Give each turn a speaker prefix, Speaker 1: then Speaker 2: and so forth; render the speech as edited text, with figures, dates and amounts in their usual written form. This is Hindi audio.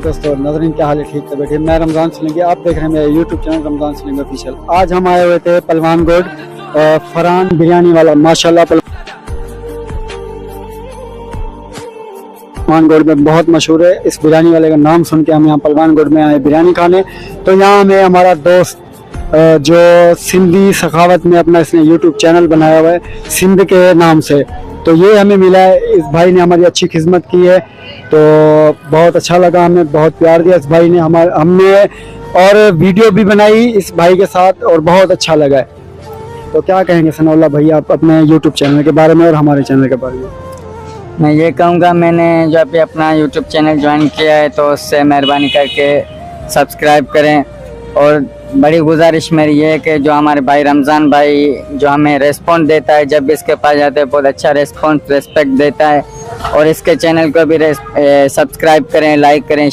Speaker 1: दोस्तों, नाज़रीन क्या हाल है? ठीक है बैठे। मैं रमज़ान सलीम, आप देख रहे हैं मेरे YouTube channel Ramzan Salim official. आज हम आए हुए थे पलवान गोड, फरहान बिरयानी वाला माशाल्लाह पलवान गोड में बहुत मशहूर है। इस बिरयानी वाले का नाम सुन के हम यहाँ पलवान गोड में आए बिरयानी खाने। तो यहाँ हमें हमारा दोस्त जो सिंधी सखावत में अपना इसने यूट्यूब चैनल बनाया हुआ है सिंध के नाम से, तो ये हमें मिला है। इस भाई ने हमारी अच्छी खिदमत की है, तो बहुत अच्छा लगा, हमें बहुत प्यार दिया इस भाई ने। हमने और वीडियो भी बनाई इस भाई के साथ और बहुत अच्छा लगा है। तो क्या कहेंगे सनाउल्लाह भाई आप अपने यूट्यूब चैनल के बारे में और हमारे चैनल के बारे में?
Speaker 2: मैं ये कहूँगा, मैंने जो अभी अपना यूट्यूब चैनल ज्वाइन किया है तो उससे मेहरबानी करके सब्सक्राइब करें। और बड़ी गुजारिश मेरी ये है कि जो हमारे भाई रमज़ान भाई जो हमें रेस्पॉन्स देता है, जब भी इसके पास जाते हैं बहुत अच्छा रेस्पॉन्स रेस्पेक्ट देता है। और इसके चैनल को भी सब्सक्राइब करें, लाइक करें,